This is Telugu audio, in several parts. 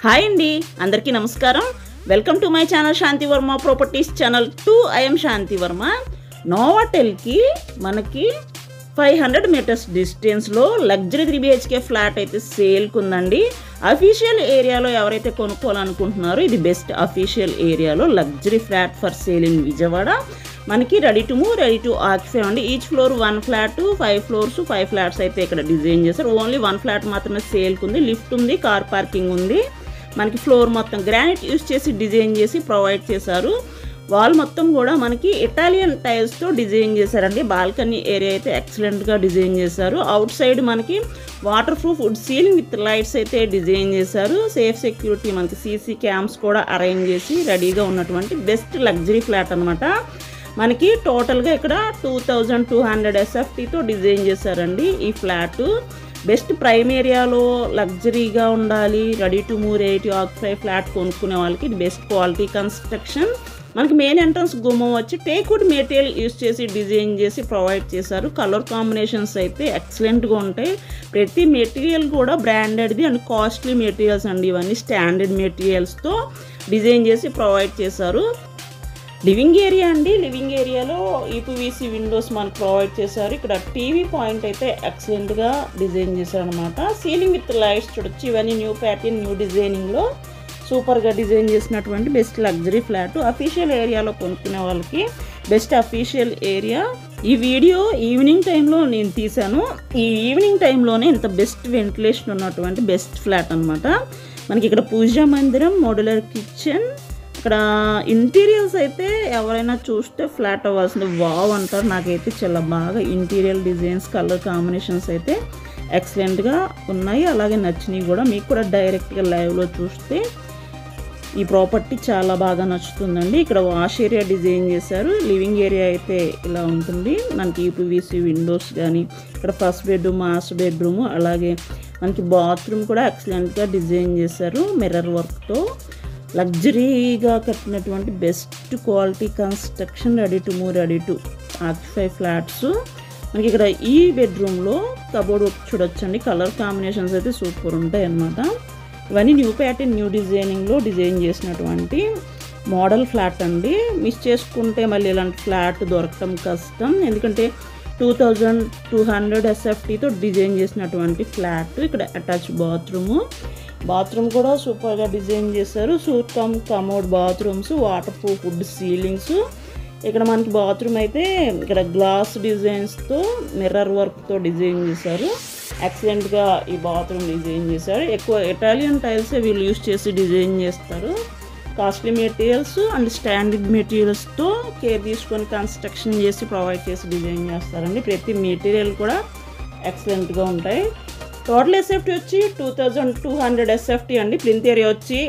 హాయ్ అండి, అందరికీ నమస్కారం. Welcome to my channel Shanti Varma properties channel 2. I'm Shanti Varma. నోవాటెల్కి మనకి 500 మీటర్స్ డిస్టెన్స్లో లగ్జరీ 3 BHK ఫ్లాట్ అయితే సేల్కి ఉందండి. అఫీషియల్ ఏరియాలో ఎవరైతే కొనుక్కోవాలనుకుంటున్నారో ఇది బెస్ట్ అఫీషియల్ ఏరియాలో luxury flat for sale in Vijayawada. మనకి ready to move, ready to occupy అండి. Each floor 1 flat, 5 floors, 5 flats అయితే ఇక్కడ డిజైన్ చేశారు. ఓన్లీ 1 ఫ్లాట్ మాత్రమే సేల్కి ఉంది. లిఫ్ట్ ఉంది, కార్ పార్కింగ్ ఉంది. మనకి ఫ్లోర్ మొత్తం గ్రానైట్ యూస్ చేసి డిజైన్ చేసి ప్రొవైడ్ చేశారు. వాల్ మొత్తం కూడా మనకి ఇటాలియన్ టైల్స్తో డిజైన్ చేశారండి. బాల్కనీ ఏరియా అయితే ఎక్సలెంట్గా డిజైన్ చేశారు. అవుట్ సైడ్ మనకి water proof wood ceiling with lights అయితే డిజైన్ చేశారు. సేఫ్ సెక్యూరిటీ మనకి సీసీ క్యామ్స్ కూడా అరేంజ్ చేసి రెడీగా ఉన్నటువంటి బెస్ట్ లగ్జరీ ఫ్లాట్ అనమాట. మనకి టోటల్గా ఇక్కడ 2200 SFTతో డిజైన్ చేశారండి ఈ ఫ్లాట్. బెస్ట్ ప్రైమ్ ఏరియాలో లగ్జరీగా ఉండాలి, ready to move, ready to occupy flat కొనుక్కునే వాళ్ళకి ఇది బెస్ట్ క్వాలిటీ కన్స్ట్రక్షన్. మనకి మెయిన్ ఎంట్రన్స్ గుమ్మం వచ్చి టేక్వుడ్ మెటీరియల్ యూస్ చేసి డిజైన్ చేసి ప్రొవైడ్ చేశారు. కలర్ కాంబినేషన్స్ అయితే ఎక్సలెంట్గా ఉంటాయి. ప్రతి మెటీరియల్ కూడా బ్రాండెడ్ది అండ్ కాస్ట్లీ మెటీరియల్స్ అండి. ఇవన్నీ స్టాండర్డ్ మెటీరియల్స్తో డిజైన్ చేసి ప్రొవైడ్ చేశారు. లివింగ్ ఏరియా అండి. లివింగ్ ఏరియాలో EPVC విండోస్ మనకు ప్రొవైడ్ చేశారు. ఇక్కడ టీవీ పాయింట్ అయితే ఎక్సలెంట్గా డిజైన్ చేశారనమాట. సీలింగ్ విత్ లైట్స్ చూడొచ్చు. ఇవన్నీ న్యూ ప్యాటర్న్, న్యూ డిజైనింగ్లో సూపర్గా డిజైన్ చేసినటువంటి బెస్ట్ లగ్జరీ ఫ్లాట్. అఫీషియల్ ఏరియాలో కొనుక్కునే వాళ్ళకి బెస్ట్ అఫీషియల్ ఏరియా. ఈ వీడియో ఈవినింగ్ టైంలో నేను తీశాను. ఈ ఈవినింగ్ టైంలోనే ఇంత బెస్ట్ వెంటిలేషన్ ఉన్నటువంటి బెస్ట్ ఫ్లాట్ అనమాట. మనకి ఇక్కడ పూజా మందిరం, మోడ్యులర్ కిచెన్, ఇక్కడ ఇంటీరియర్స్ అయితే ఎవరైనా చూస్తే ఫ్లాట్ అవ్వాల్సింది వావ్ అంటారు. నాకైతే చాలా బాగా ఇంటీరియర్ డిజైన్స్, కలర్ కాంబినేషన్స్ అయితే ఎక్సలెంట్గా ఉన్నాయి. అలాగే నచ్చినాయి కూడా. మీకు కూడా డైరెక్ట్గా లైవ్లో చూస్తే ఈ ప్రాపర్టీ చాలా బాగా నచ్చుతుందండి. ఇక్కడ వాష్ ఏరియా డిజైన్ చేశారు. లివింగ్ ఏరియా అయితే ఇలా ఉంటుంది. మనకి EPVC విండోస్ కానీ, ఇక్కడ ఫస్ట్ బెడ్రూమ్, మాస్టర్ బెడ్రూమ్, అలాగే మనకి బాత్రూమ్ కూడా ఎక్సలెంట్గా డిజైన్ చేశారు. మిర్రర్ వర్క్తో లగ్జరీగా కట్టినటువంటి best quality construction. Ready to move, ready to occupy flats. మనకి ఇక్కడ ఈ బెడ్రూమ్లో కబోర్డ్ వర్క్ చూడొచ్చండి. కలర్ కాంబినేషన్స్ అయితే సూపర్ ఉంటాయి అన్నమాట. ఇవన్నీ న్యూ ప్యాటర్న్, న్యూ డిజైనింగ్లో డిజైన్ చేసినటువంటి మోడల్ ఫ్లాట్ అండి. మిస్ చేసుకుంటే మళ్ళీ ఇలాంటి ఫ్లాట్ దొరకటం కష్టం. ఎందుకంటే 2200 SFTతో డిజైన్ చేసినటువంటి ఫ్లాట్. ఇక్కడ అటాచ్ బాత్రూమ్ కూడా సూపర్గా డిజైన్ చేశారు. Suite commode bathrooms, water proof wood ceilings. ఇక్కడ మనకి బాత్రూమ్ అయితే ఇక్కడ గ్లాస్ డిజైన్స్తో మిర్రర్ వర్క్తో డిజైన్ చేశారు. ఎక్సలెంట్గా ఈ బాత్రూమ్ డిజైన్ చేశారు. ఎక్కువ ఇటాలియన్ టైల్సే వీళ్ళు యూస్ చేసి డిజైన్ చేస్తారు. కాస్ట్లీ మెటీరియల్స్ అండ్ స్టాండర్డ్ మెటీరియల్స్తో కేర్ తీసుకొని కన్స్ట్రక్షన్ చేసి ప్రొవైడ్ చేసి డిజైన్ చేస్తారండి. ప్రతి మెటీరియల్ కూడా ఎక్సలెంట్గా ఉంటాయి. టోటల్ SFT వచ్చి 2200 SFT అండి. ప్లింత్ ఏరియా వచ్చి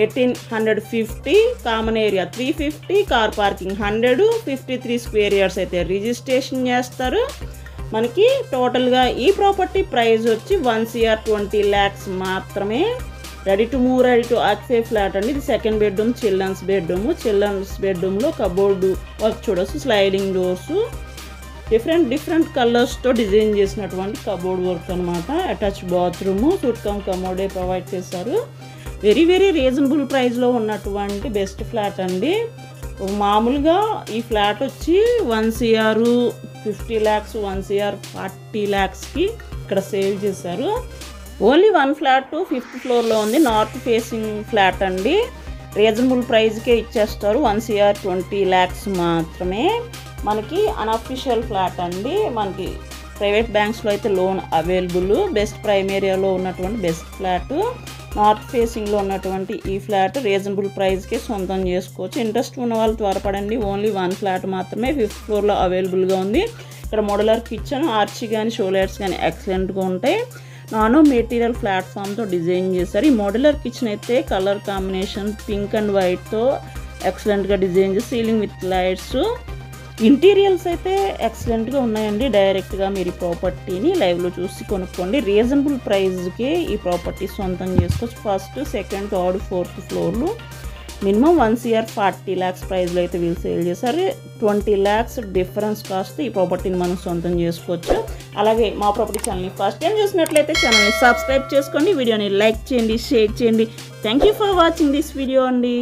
1850, common area 350, car parking 100, 53 square yards అయితే రిజిస్ట్రేషన్ చేస్తారు. మనకి టోటల్గా ఈ ప్రాపర్టీ ప్రైస్ వచ్చి 1,20 lakhs మాత్రమే. Ready to move, ready to occupy flat అండి. ఇది సెకండ్ బెడ్రూమ్, చిల్డ్రన్స్ బెడ్రూమ్లో కబోర్డు వర్క్ చూడొచ్చు. స్లైడింగ్ డోర్స్, డిఫరెంట్ కలర్స్తో డిజైన్ చేసినటువంటి కబోర్డ్ వర్క్ అనమాట. అటాచ్ బాత్రూము, సూట్ కమోడే ప్రొవైడ్ చేశారు. వెరీ రీజనబుల్ ప్రైస్లో ఉన్నటువంటి బెస్ట్ ఫ్లాట్ అండి. మామూలుగా ఈ ఫ్లాట్ వచ్చి 1,50 lakhs, 1,40 lakhsకి ఇక్కడ సేల్ చేశారు. ఓన్లీ 1 ఫ్లాట్ 5th ఫ్లోర్లో ఉంది. నార్త్ ఫేసింగ్ ఫ్లాట్ అండి. రీజనబుల్ ప్రైస్కే ఇచ్చేస్తారు. 1,20 lakhs మాత్రమే. మనకి అన్అఫీషియల్ ఫ్లాట్ అండి. మనకి ప్రైవేట్ బ్యాంక్స్లో అయితే లోన్ అవైలబుల్. బెస్ట్ ప్రైమ్ ఏరియాలో ఉన్నటువంటి బెస్ట్ ఫ్లాట్, నార్త్ ఫేసింగ్లో ఉన్నటువంటి ఈ ఫ్లాట్ రీజనబుల్ ప్రైస్కే సొంతం చేసుకోవచ్చు. ఇంట్రెస్ట్ ఉన్న వాళ్ళు త్వరపడండి. ఓన్లీ 1 ఫ్లాట్ మాత్రమే 5th ఫ్లోర్లో అవైలబుల్గా ఉంది. ఇక్కడ మోడ్యులర్ కిచెన్, ఆర్చి కానీ, షోలైట్స్ కానీ ఎక్సలెంట్గా ఉంటాయి. నానో మెటీరియల్ ప్లాట్ఫామ్తో డిజైన్ చేశారు. ఈ మోడ్యులర్ కిచెన్ అయితే కలర్ కాంబినేషన్ పింక్ అండ్ వైట్తో ఎక్సలెంట్గా డిజైన్ చేసి సీలింగ్ విత్ లైట్స్. ఇంటీరియల్స్ అయితే ఎక్సలెంట్గా ఉన్నాయండి. డైరెక్ట్గా మీరు ఈ ప్రాపర్టీని లైవ్లో చూసి కొనుక్కోండి. రీజనబుల్ ప్రైస్కే ఈ ప్రాపర్టీ సొంతం చేసుకోవచ్చు. ఫస్ట్, సెకండ్, థర్డ్, 4th ఫ్లోర్లు మినిమం 1 CR 40 lakhs ప్రైస్లో అయితే వీళ్ళు సేల్ చేశారు. 20 lakhs డిఫరెన్స్ కాస్ట్ ఈ ప్రాపర్టీని మనం సొంతం చేసుకోవచ్చు. అలాగే మా ప్రాపర్టీ ఛానల్ని ఫస్ట్ టైం చూసినట్లయితే ఛానల్ని సబ్స్క్రైబ్ చేసుకోండి, వీడియోని లైక్ చేయండి, షేర్ చేయండి. Thank you for watching this video అండి.